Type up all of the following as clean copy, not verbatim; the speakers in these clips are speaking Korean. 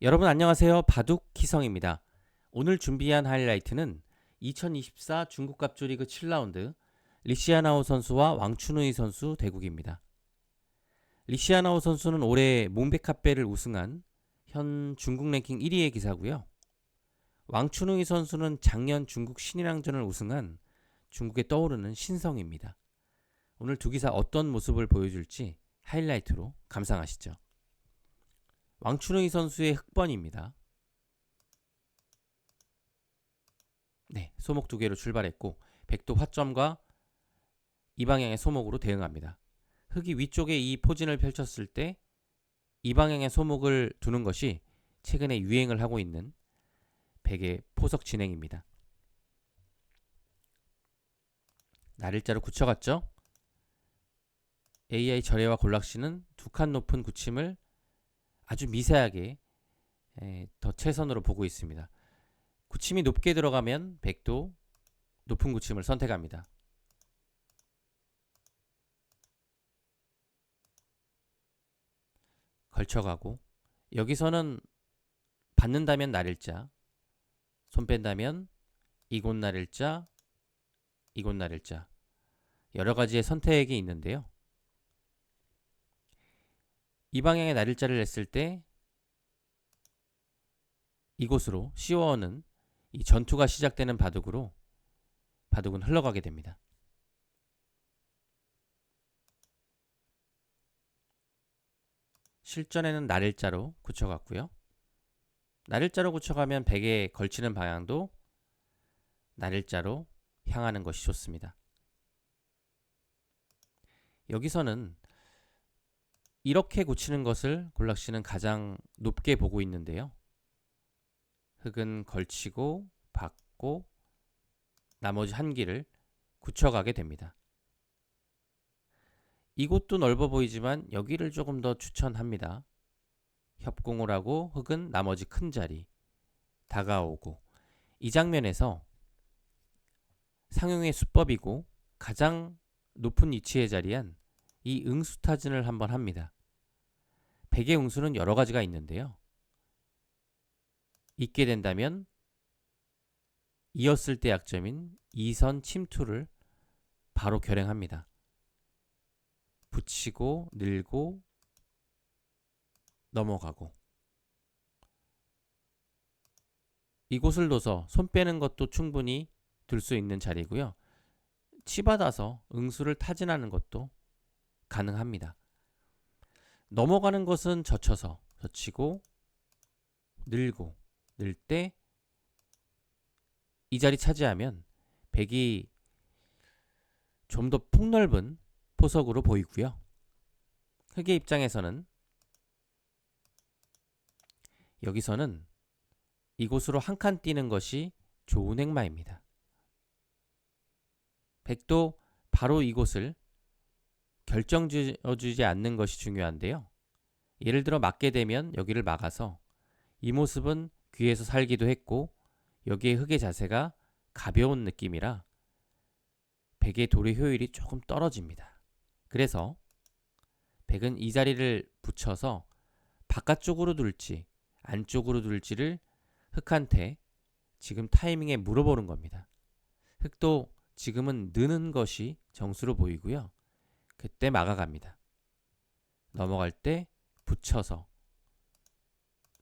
여러분 안녕하세요. 바둑 기성입니다. 오늘 준비한 하이라이트는 2024 중국 갑조 리그 7라운드 리시아나오 선수와 왕춘우이 선수 대국입니다. 리시아나오 선수는 올해 몽백카페를 우승한 현 중국 랭킹 1위의 기사고요. 왕춘우이 선수는 작년 중국 신인왕전을 우승한 중국에 떠오르는 신성입니다. 오늘 두 기사 어떤 모습을 보여줄지 하이라이트로 감상하시죠. 왕춘우이 선수의 흑번입니다. 네, 소목 두 개로 출발했고 백도 화점과 이 방향의 소목으로 대응합니다. 흑이 위쪽에 이 포진을 펼쳤을 때 이 방향의 소목을 두는 것이 최근에 유행을 하고 있는 백의 포석 진행입니다. 나를자로 굳혀갔죠. AI 절해와 골락씨는 두 칸 높은 굳힘을 아주 미세하게 더 최선으로 보고 있습니다. 굳힘이 높게 들어가면 백도 높은 굳힘을 선택합니다. 걸쳐가고 여기서는 받는다면 나를자, 손 뺀다면 이곳 나를자, 이곳 나를자 여러 가지의 선택이 있는데요. 이 방향의 나를자를 냈을 때 이곳으로 C1은 이 전투가 시작되는 바둑은 흘러가게 됩니다. 실전에는 나를자로 굳혀갔고요. 나를자로 굳혀가면 백에 걸치는 방향도 나를자로 향하는 것이 좋습니다. 여기서는 이렇게 굳히는 것을 골락씨는 가장 높게 보고 있는데요. 흑은 걸치고 받고 나머지 한 길을 굳혀가게 됩니다. 이곳도 넓어 보이지만 여기를 조금 더 추천합니다. 협공을 하고 흑은 나머지 큰 자리 다가오고 이 장면에서 상용의 수법이고 가장 높은 위치에 자리한 이 응수타진을 한번 합니다. 백의 응수는 여러 가지가 있는데요. 있게 된다면 이었을 때 약점인 2선 침투를 바로 결행합니다. 붙이고 늘고 넘어가고 이곳을 둬서 손 빼는 것도 충분히 둘 수 있는 자리고요. 치받아서 응수를 타진하는 것도 가능합니다. 넘어가는 것은 젖혀서 젖히고 늘고 늘 때 이 자리 차지하면 백이 좀 더 폭넓은 포석으로 보이고요. 흑의 입장에서는 여기서는 이곳으로 한 칸 뛰는 것이 좋은 행마입니다. 백도 바로 이곳을 결정지어주지 않는 것이 중요한데요. 예를 들어 맞게 되면 여기를 막아서 이 모습은 귀에서 살기도 했고 여기에 흑의 자세가 가벼운 느낌이라 백의 도리 효율이 조금 떨어집니다. 그래서 백은 이 자리를 붙여서 바깥쪽으로 둘지 안쪽으로 둘지를 흑한테 지금 타이밍에 물어보는 겁니다. 흑도 지금은 느는 것이 정수로 보이고요. 그때 막아갑니다. 넘어갈 때 붙여서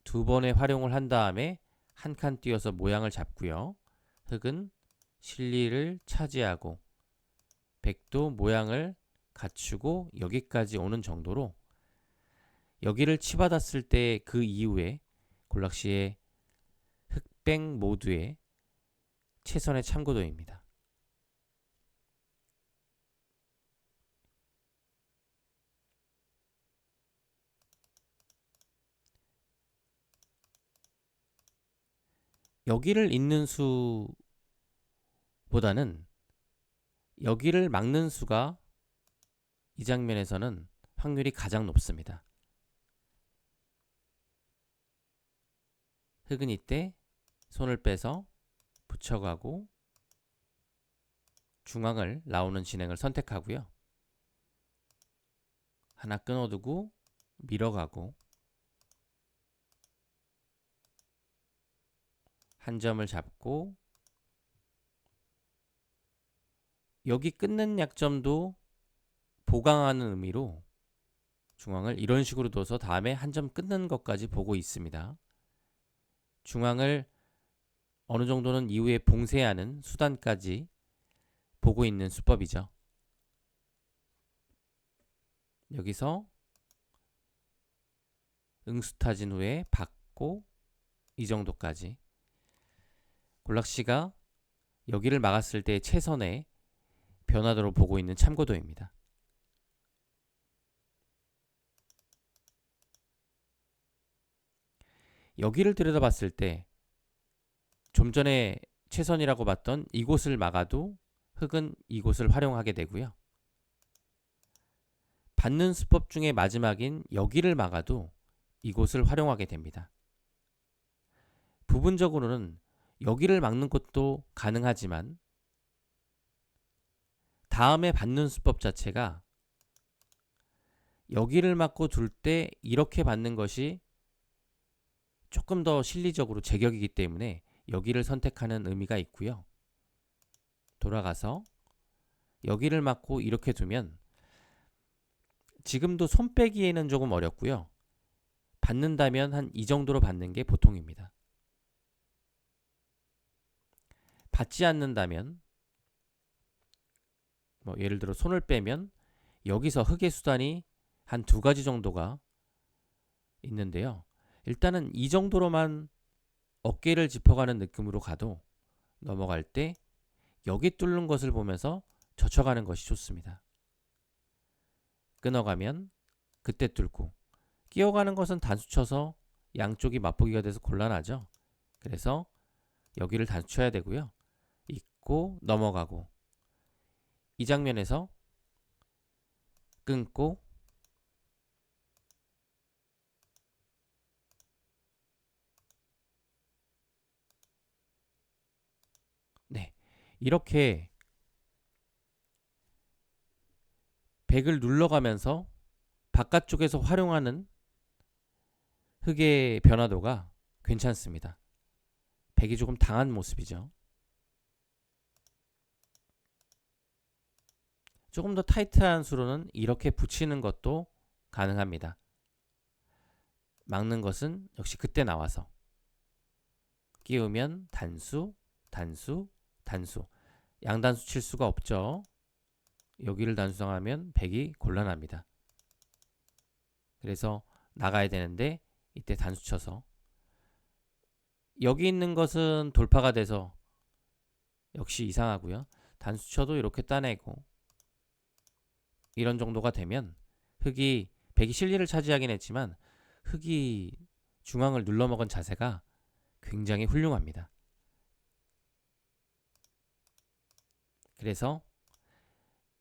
두 번의 활용을 한 다음에 한 칸 띄어서 모양을 잡고요. 흑은 실리를 차지하고 백도 모양을 갖추고 여기까지 오는 정도로 여기를 치받았을 때 그 이후에 골락씨의 흑백 모두의 최선의 참고도입니다. 여기를 잇는 수보다는 여기를 막는 수가 이 장면에서는 확률이 가장 높습니다. 흑은 이때 손을 빼서 붙여가고 중앙을 나오는 진행을 선택하고요. 하나 끊어두고 밀어가고 한 점을 잡고 여기 끊는 약점도 보강하는 의미로 중앙을 이런 식으로 둬서 다음에 한 점 끊는 것까지 보고 있습니다. 중앙을 어느 정도는 이후에 봉쇄하는 수단까지 보고 있는 수법이죠. 여기서 응수타진 후에 받고 이 정도까지 골락씨가 여기를 막았을 때 최선의 변화도로 보고 있는 참고도입니다. 여기를 들여다봤을 때 좀 전에 최선이라고 봤던 이곳을 막아도 흑은 이곳을 활용하게 되고요. 받는 수법 중에 마지막인 여기를 막아도 이곳을 활용하게 됩니다. 부분적으로는 여기를 막는 것도 가능하지만 다음에 받는 수법 자체가 여기를 막고 둘 때 이렇게 받는 것이 조금 더 실리적으로 제격이기 때문에 여기를 선택하는 의미가 있고요. 돌아가서 여기를 막고 이렇게 두면 지금도 손 빼기에는 조금 어렵고요. 받는다면 한 이 정도로 받는 게 보통입니다. 받지 않는다면 예를 들어 손을 빼면 여기서 흑의 수단이 한 두 가지 정도가 있는데요. 일단은 이 정도로만 어깨를 짚어가는 느낌으로 가도 넘어갈 때 여기 뚫는 것을 보면서 젖혀가는 것이 좋습니다. 끊어가면 그때 뚫고 끼어가는 것은 단수 쳐서 양쪽이 맞보기가 돼서 곤란하죠. 그래서 여기를 단수 쳐야 되고요. 있고 넘어가고 이 장면에서 끊고 네, 이렇게 백을 눌러가면서 바깥쪽에서 활용하는 흑의 변화도가 괜찮습니다. 백이 조금 당한 모습이죠. 조금 더 타이트한 수로는 이렇게 붙이는 것도 가능합니다. 막는 것은 역시 그때 나와서 끼우면 단수, 단수, 단수. 양단수 칠 수가 없죠. 여기를 단수당하면 백이 곤란합니다. 그래서 나가야 되는데 이때 단수 쳐서 여기 있는 것은 돌파가 돼서 역시 이상하고요. 단수 쳐도 이렇게 따내고 이런 정도가 되면 흑이 백이 실리를 차지하긴 했지만 흑이 중앙을 눌러먹은 자세가 굉장히 훌륭합니다. 그래서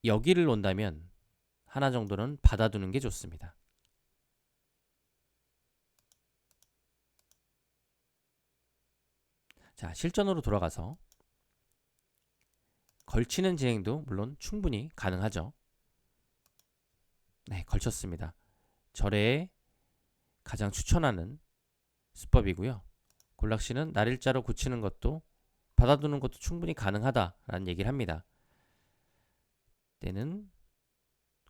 여기를 온다면 하나 정도는 받아두는 게 좋습니다. 자, 실전으로 돌아가서 걸치는 진행도 물론 충분히 가능하죠. 네, 걸쳤습니다. 절에 가장 추천하는 수법이고요. 골락씨는 날일자로 굳히는 것도 받아두는 것도 충분히 가능하다라는 얘기를 합니다. 때는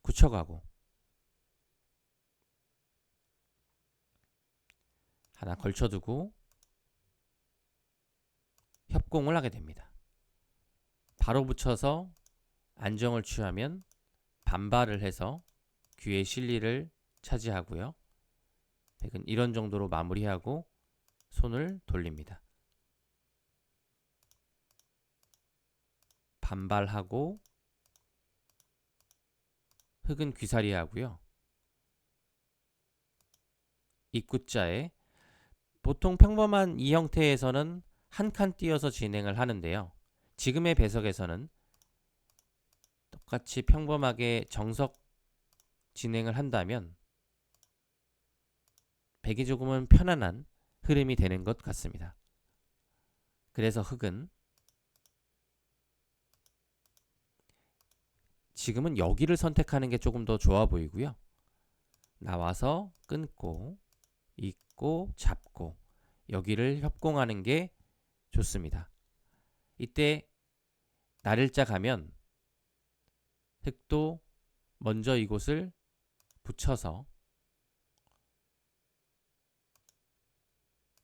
굳혀가고 하나 걸쳐두고 협공을 하게 됩니다. 바로 붙여서 안정을 취하면 반발을 해서 귀의 실리를 차지하고요. 백은 이런 정도로 마무리하고 손을 돌립니다. 반발하고 흑은 귀살이하고요. 입구자에 보통 평범한 이 형태에서는 한 칸 띄어서 진행을 하는데요. 지금의 배석에서는 똑같이 평범하게 정석 진행을 한다면 백이 조금은 편안한 흐름이 되는 것 같습니다. 그래서 흑은 지금은 여기를 선택하는 게 조금 더 좋아 보이고요. 나와서 끊고 있고 잡고 여기를 협공하는 게 좋습니다. 이때 날일자 가면 흑도 먼저 이곳을 붙여서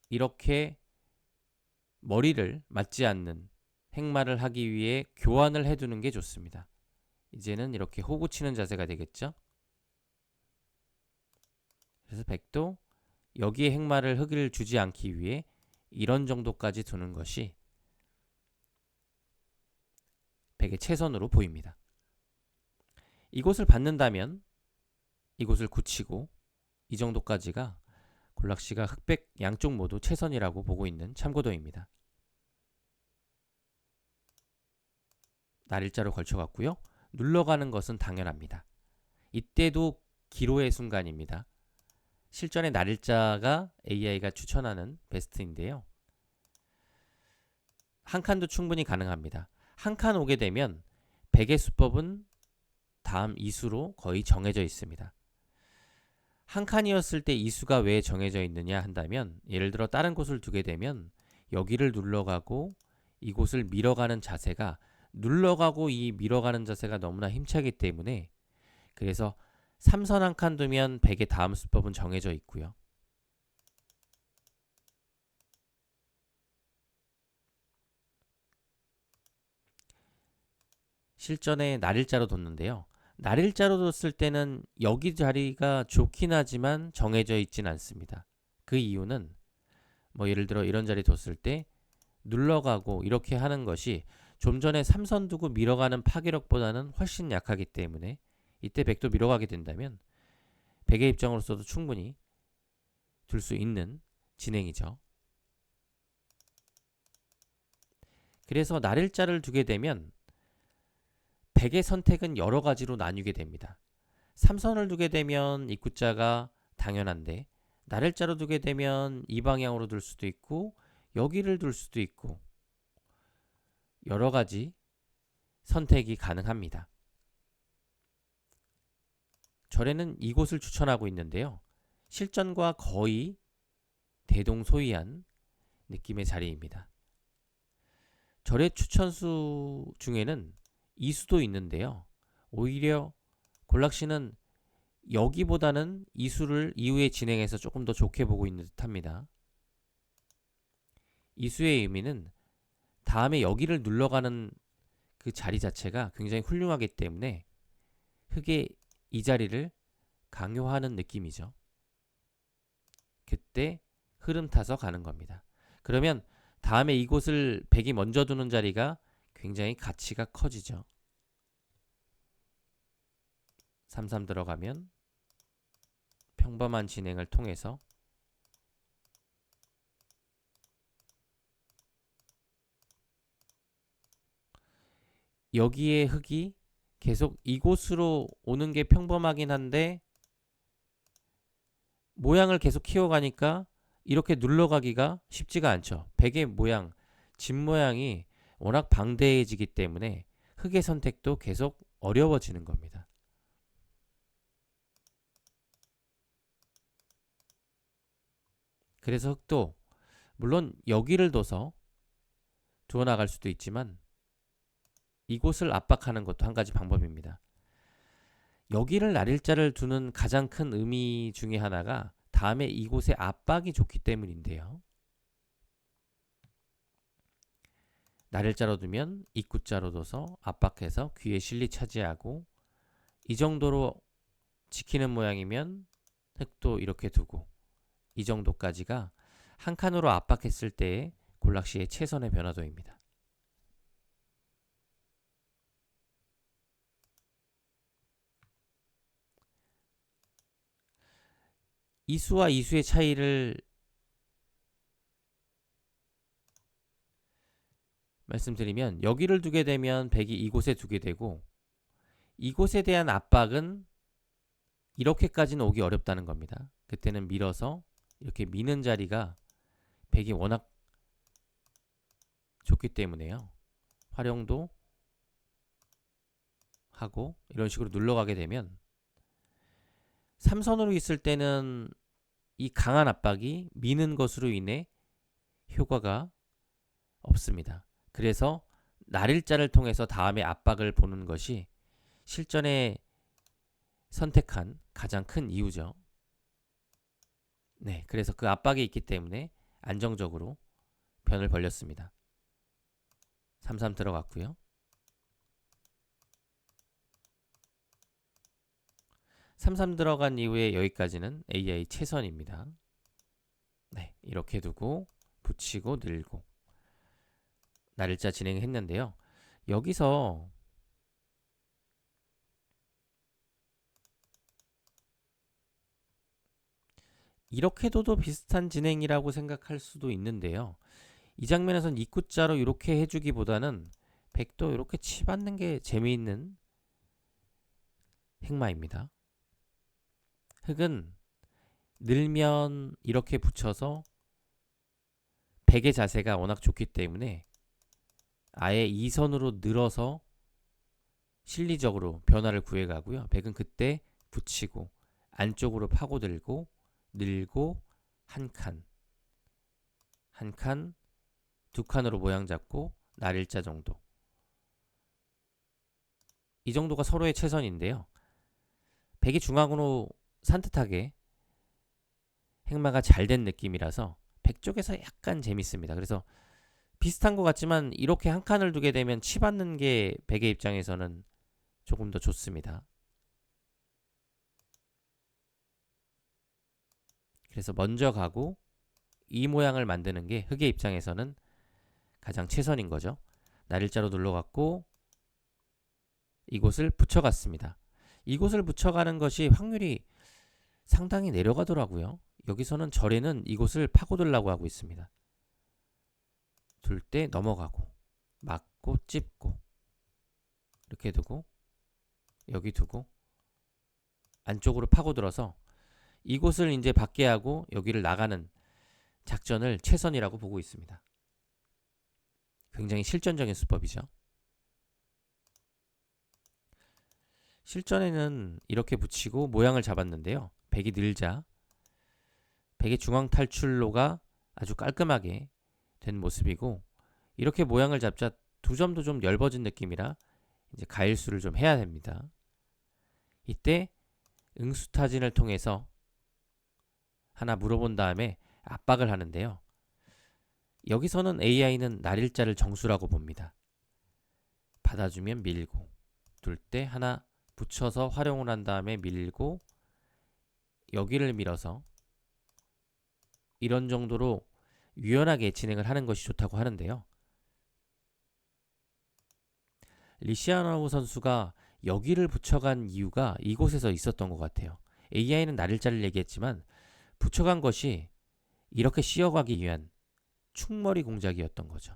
이렇게 머리를 맞지 않는 행마를 하기 위해 교환을 해두는 게 좋습니다. 이제는 이렇게 호구 치는 자세가 되겠죠. 그래서 백도 여기에 행마를 흑을 주지 않기 위해 이런 정도까지 두는 것이 백의 최선으로 보입니다. 이곳을 받는다면 이곳을 굳히고 이 정도까지가 골락씨가 흑백 양쪽 모두 최선이라고 보고 있는 참고도입니다. 날일자로 걸쳐갔고요. 눌러가는 것은 당연합니다. 이때도 기로의 순간입니다. 실전의 날일자가 AI가 추천하는 베스트인데요. 한 칸도 충분히 가능합니다. 한 칸 오게 되면 백의 수법은 다음 이수로 거의 정해져 있습니다. 한 칸이었을 때 이수가 왜 정해져 있느냐 한다면, 예를 들어 다른 곳을 두게 되면 여기를 눌러가고 이곳을 밀어가는 자세가, 눌러가고 이 밀어가는 자세가 너무나 힘차기 때문에, 그래서 3선 한 칸 두면 백의 다음 수법은 정해져 있고요. 실전에 날일자로 뒀는데요. 날일자로 뒀을 때는 여기 자리가 좋긴 하지만 정해져 있진 않습니다. 그 이유는 예를 들어 이런 자리 뒀을 때 눌러가고 이렇게 하는 것이 좀 전에 3선 두고 밀어가는 파괴력보다는 훨씬 약하기 때문에, 이때 백도 밀어가게 된다면 백의 입장으로서도 충분히 둘 수 있는 진행이죠. 그래서 날일자를 두게 되면 백의 선택은 여러 가지로 나뉘게 됩니다. 3선을 두게 되면 입구자가 당연한데, 날일자로 두게 되면 이 방향으로 둘 수도 있고 여기를 둘 수도 있고 여러 가지 선택이 가능합니다. 절에는 이곳을 추천하고 있는데요. 실전과 거의 대동소이한 느낌의 자리입니다. 절의 추천수 중에는 이수도 있는데요. 오히려 골락씨는 여기보다는 이수를 이후에 진행해서 조금 더 좋게 보고 있는 듯합니다. 이수의 의미는 다음에 여기를 눌러가는 그 자리 자체가 굉장히 훌륭하기 때문에 흑의 이 자리를 강요하는 느낌이죠. 그때 흐름 타서 가는 겁니다. 그러면 다음에 이곳을 백이 먼저 두는 자리가 굉장히 가치가 커지죠. 3-3 들어가면 평범한 진행을 통해서 여기에 흑이 계속 이곳으로 오는 게 평범하긴 한데, 모양을 계속 키워가니까 이렇게 눌러가기가 쉽지가 않죠. 백의 모양, 집 모양이 워낙 방대해지기 때문에 흑의 선택도 계속 어려워지는 겁니다. 그래서 흑도 물론 여기를 둬서 두어 나갈 수도 있지만 이곳을 압박하는 것도 한 가지 방법입니다. 여기를 날일자를 두는 가장 큰 의미 중에 하나가 다음에 이곳에 압박이 좋기 때문인데요. 날일자로 두면 입구자로 둬서 압박해서 귀에 실리 차지하고, 이 정도로 지키는 모양이면 흑도 이렇게 두고, 이 정도까지가 한 칸으로 압박했을 때의 골락시의 최선의 변화도입니다. 이수와 이수의 차이를 말씀드리면, 여기를 두게 되면 백이 이곳에 두게 되고, 이곳에 대한 압박은 이렇게까지는 오기 어렵다는 겁니다. 그때는 밀어서 이렇게 미는 자리가 백이 워낙 좋기 때문에요. 활용도 하고 이런 식으로 눌러가게 되면 3선으로 있을 때는 이 강한 압박이 미는 것으로 인해 효과가 없습니다. 그래서 날일자를 통해서 다음에 압박을 보는 것이 실전에 선택한 가장 큰 이유죠. 네, 그래서 그 압박이 있기 때문에 안정적으로 변을 벌렸습니다. 3-3 들어갔고요. 3-3 들어간 이후에 여기까지는 AI 최선입니다. 네, 이렇게 두고 붙이고 늘고 날일자 진행했는데요. 여기서 이렇게 둬도 비슷한 진행이라고 생각할 수도 있는데요. 이 장면에선 입구자로 이렇게 해주기보다는 백도 이렇게 치받는 게 재미있는 행마입니다. 흑은 늘면 이렇게 붙여서 백의 자세가 워낙 좋기 때문에 아예 2선으로 늘어서 실리적으로 변화를 구해가고요. 백은 그때 붙이고 안쪽으로 파고들고 늘고 한 칸, 한 칸, 두 칸으로 모양 잡고 날일자 정도. 이 정도가 서로의 최선인데요. 백이 중앙으로 산뜻하게 행마가 잘 된 느낌이라서 백 쪽에서 약간 재밌습니다. 그래서 비슷한 것 같지만 이렇게 한 칸을 두게 되면 치받는 게 백의 입장에서는 조금 더 좋습니다. 그래서 먼저 가고 이 모양을 만드는 게 흑의 입장에서는 가장 최선인 거죠. 날일자로 눌러갔고 이곳을 붙여갔습니다. 이곳을 붙여가는 것이 확률이 상당히 내려가더라고요. 여기서는 절에는 이곳을 파고들라고 하고 있습니다. 둘 때 넘어가고 막고 찝고 이렇게 두고 여기 두고 안쪽으로 파고들어서 이곳을 이제 받게 하고 여기를 나가는 작전을 최선이라고 보고 있습니다. 굉장히 실전적인 수법이죠. 실전에는 이렇게 붙이고 모양을 잡았는데요. 백이 늘자 백의 중앙 탈출로가 아주 깔끔하게 된 모습이고 이렇게 모양을 잡자 두 점도 좀 엷어진 느낌이라 이제 가일수를 좀 해야 됩니다. 이때 응수타진을 통해서 하나 물어본 다음에 압박을 하는데요. 여기서는 AI는 날일자를 정수라고 봅니다. 받아주면 밀고 둘 때 하나 붙여서 활용을 한 다음에 밀고 여기를 밀어서 이런 정도로 유연하게 진행을 하는 것이 좋다고 하는데요. 리시아나우 선수가 여기를 붙여간 이유가 이곳에서 있었던 것 같아요. AI는 날일자를 얘기했지만 붙여간 것이 이렇게 씌어가기 위한 충머리 공작이었던 거죠.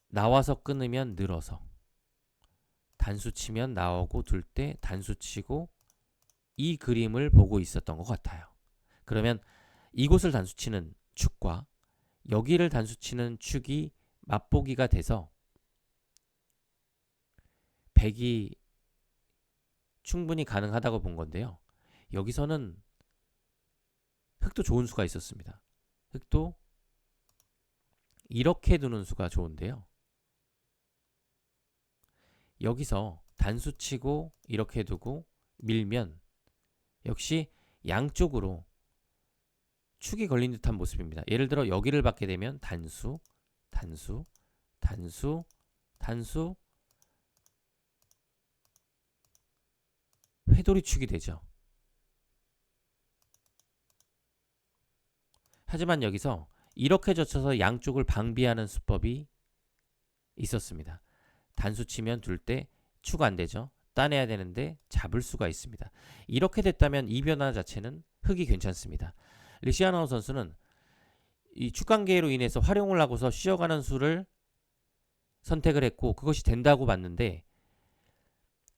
나와서 끊으면 늘어서 단수 치면 나오고 둘 때 단수 치고 이 그림을 보고 있었던 것 같아요. 그러면 이곳을 단수 치는 축과 여기를 단수 치는 축이 맞보기가 돼서 백이 충분히 가능하다고 본 건데요. 여기서는 흑도 좋은 수가 있었습니다. 흑도 이렇게 두는 수가 좋은데요. 여기서 단수 치고 이렇게 두고 밀면 역시 양쪽으로 축이 걸린 듯한 모습입니다. 예를 들어 여기를 받게 되면 단수, 단수, 단수, 단수, 회돌이 축이 되죠. 하지만 여기서 이렇게 젖혀서 양쪽을 방비하는 수법이 있었습니다. 단수 치면 둘 때 축 안 되죠. 따내야 되는데 잡을 수가 있습니다. 이렇게 됐다면 이 변화 자체는 흑이 괜찮습니다. 리시아나우 선수는 이 축관계로 인해서 활용을 하고서 쉬어가는 수를 선택을 했고 그것이 된다고 봤는데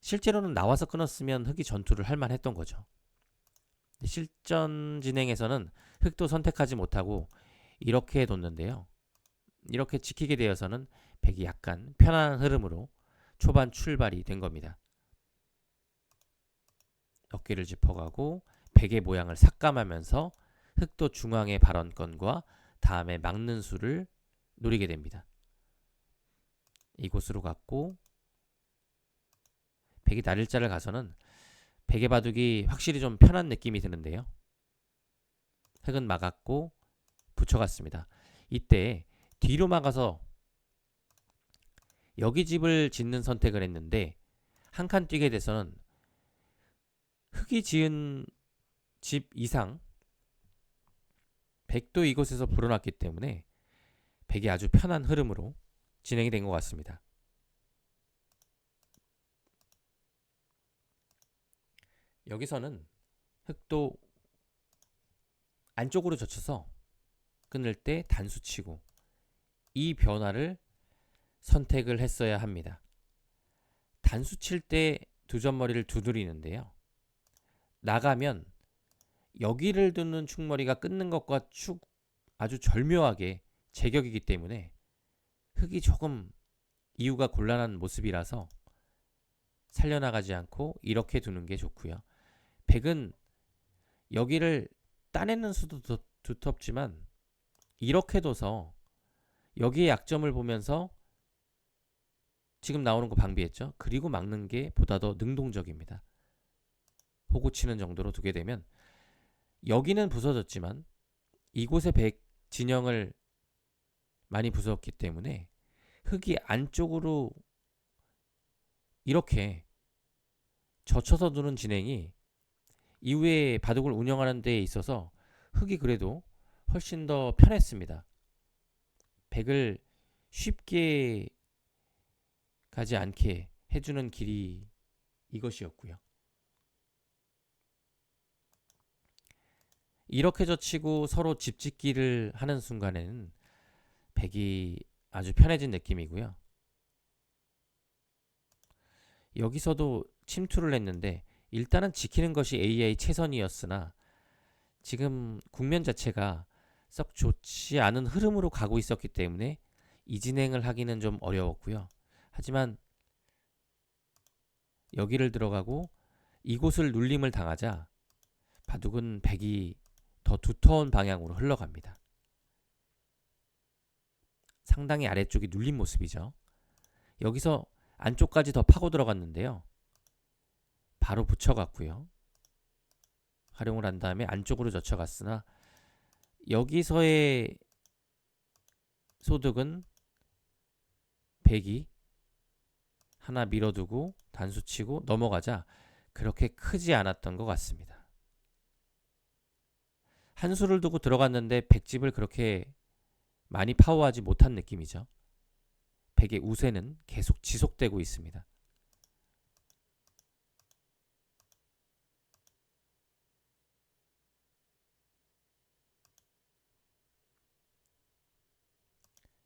실제로는 나와서 끊었으면 흑이 전투를 할 만했던 거죠. 실전 진행에서는 흑도 선택하지 못하고 이렇게 뒀는데요. 이렇게 지키게 되어서는 백이 약간 편안한 흐름으로 초반 출발이 된 겁니다. 어깨를 짚어가고 백의 모양을 삭감하면서 흑도 중앙의 발언권과 다음에 막는 수를 노리게 됩니다. 이곳으로 갔고 백이 날일자를 가서는 백의 바둑이 확실히 좀 편한 느낌이 드는데요. 흑은 막았고 붙여갔습니다. 이때 뒤로 막아서 여기 집을 짓는 선택을 했는데 한 칸 뛰게 돼서는 흑이 지은 집 이상 백도 이곳에서 불어났기 때문에 백이 아주 편한 흐름으로 진행이 된 것 같습니다. 여기서는 흑도 안쪽으로 젖혀서 끊을 때 단수 치고 이 변화를 선택을 했어야 합니다. 단수 칠 때 두 점머리를 두드리는데요. 나가면 여기를 두는 축머리가 끊는 것과 아주 절묘하게 제격이기 때문에 흑이 조금 이유가 곤란한 모습이라서 살려나가지 않고 이렇게 두는 게 좋고요. 백은 여기를 따내는 수도 두텁지만 이렇게 둬서 여기에 약점을 보면서 지금 나오는 거 방비했죠. 그리고 막는 게 보다 더 능동적입니다. 호구 치는 정도로 두게 되면 여기는 부서졌지만 이곳의 백 진영을 많이 부쉈기 때문에 흑이 안쪽으로 이렇게 젖혀서 두는 진행이 이후에 바둑을 운영하는 데 있어서 흑이 그래도 훨씬 더 편했습니다. 백을 쉽게 가지 않게 해주는 길이 이것이었고요. 이렇게 젖히고 서로 집짓기를 하는 순간에는 백이 아주 편해진 느낌이고요. 여기서도 침투를 했는데 일단은 지키는 것이 AI 최선이었으나 지금 국면 자체가 썩 좋지 않은 흐름으로 가고 있었기 때문에 이 진행을 하기는 좀 어려웠고요. 하지만 여기를 들어가고 이곳을 눌림을 당하자 바둑은 백이 더 두터운 방향으로 흘러갑니다. 상당히 아래쪽이 눌린 모습이죠. 여기서 안쪽까지 더 파고 들어갔는데요. 바로 붙여갔고요. 활용을 한 다음에 안쪽으로 젖혀갔으나 여기서의 소득은 백이 하나 밀어두고 단수 치고 넘어가자 그렇게 크지 않았던 것 같습니다. 한 수를 두고 들어갔는데 백집을 그렇게 많이 파워하지 못한 느낌이죠. 백의 우세는 계속 지속되고 있습니다.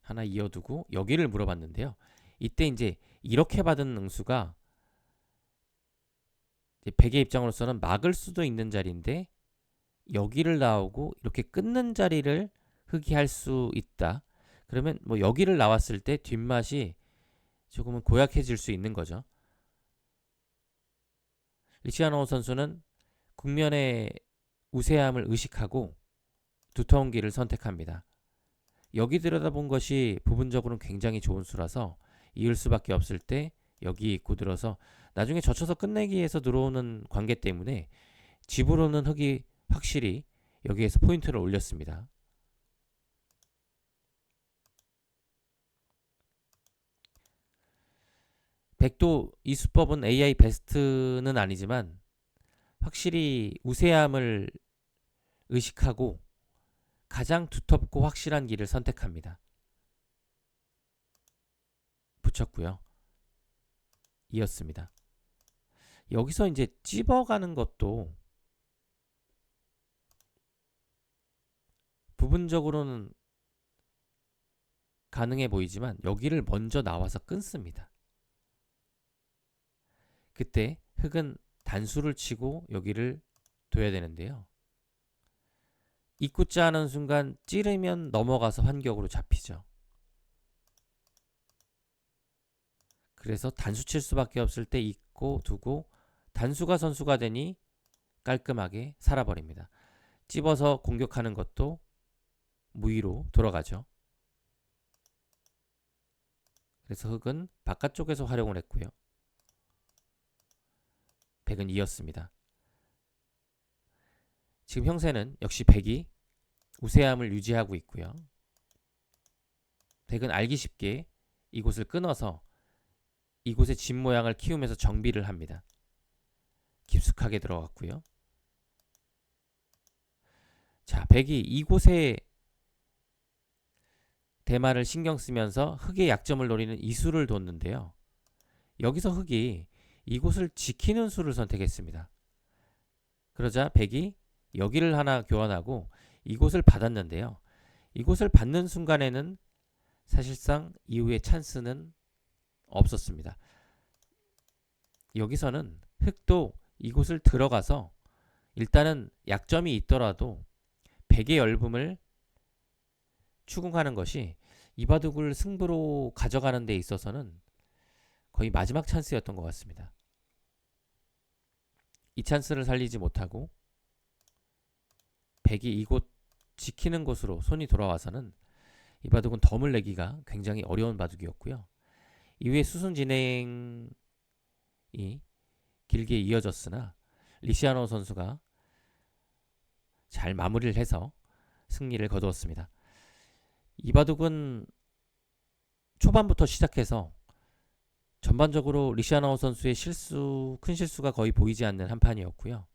하나 이어두고 여기를 물어봤는데요. 이때 이제 이렇게 받은 응수가 백의 입장으로서는 막을 수도 있는 자리인데 여기를 나오고 이렇게 끊는 자리를 흑이 할 수 있다. 그러면 뭐 여기를 나왔을 때 뒷맛이 조금은 고약해질 수 있는 거죠. 리시아노 선수는 국면의 우세함을 의식하고 두터운 길을 선택합니다. 여기 들여다본 것이 부분적으로는 굉장히 좋은 수라서 이을 수밖에 없을 때 여기 입고 들어서 나중에 젖혀서 끝내기 위해서 들어오는 관계 때문에 집으로는 흑이 확실히 여기에서 포인트를 올렸습니다. 백도 이 수법은 AI 베스트는 아니지만 확실히 우세함을 의식하고 가장 두텁고 확실한 길을 선택합니다. 붙였고요. 이었습니다. 여기서 이제 찝어가는 것도 부분적으로는 가능해 보이지만 여기를 먼저 나와서 끊습니다. 그때 흑은 단수를 치고 여기를 둬야 되는데요. 입구자 하는 순간 찌르면 넘어가서 환격으로 잡히죠. 그래서 단수 칠 수밖에 없을 때 입고 두고 단수가 선수가 되니 깔끔하게 살아버립니다. 찝어서 공격하는 것도 무위로 돌아가죠. 그래서 흑은 바깥쪽에서 활용을 했고요. 백은 이었습니다. 지금 형세는 역시 백이 우세함을 유지하고 있고요. 백은 알기 쉽게 이곳을 끊어서 이곳의 집 모양을 키우면서 정비를 합니다. 깊숙하게 들어갔고요. 자, 백이 이곳에 대마를 신경 쓰면서 흑의 약점을 노리는 이수를 뒀는데요. 여기서 흑이 이곳을 지키는 수를 선택했습니다. 그러자 백이 여기를 하나 교환하고 이곳을 받았는데요. 이곳을 받는 순간에는 사실상 이후에 찬스는 없었습니다. 여기서는 흑도 이곳을 들어가서 일단은 약점이 있더라도 백의 열분을 추궁하는 것이 이바둑을 승부로 가져가는 데 있어서는 거의 마지막 찬스였던 것 같습니다. 이 찬스를 살리지 못하고 백이 이곳 지키는 곳으로 손이 돌아와서는 이 바둑은 덤을 내기가 굉장히 어려운 바둑이었고요. 이후에 수순 진행이 길게 이어졌으나 리시아노 선수가 잘 마무리를 해서 승리를 거두었습니다. 이 바둑은 초반부터 시작해서 전반적으로 리시아노 선수의 큰 실수가 거의 보이지 않는 한 판이었고요.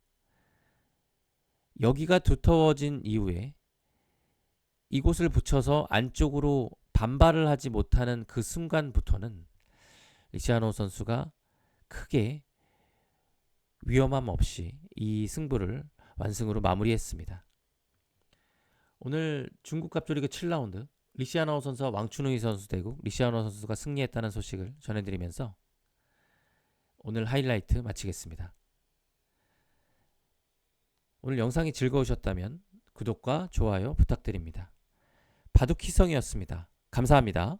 여기가 두터워진 이후에 이곳을 붙여서 안쪽으로 반발을 하지 못하는 그 순간부터는 리시아노 선수가 크게 위험함 없이 이 승부를 완승으로 마무리했습니다. 오늘 중국 갑조리그 7라운드 리시아노 선수와 왕춘우이 선수 대국 리시아노 선수가 승리했다는 소식을 전해드리면서 오늘 하이라이트 마치겠습니다. 오늘 영상이 즐거우셨다면 구독과 좋아요 부탁드립니다. 바둑희성이었습니다. 감사합니다.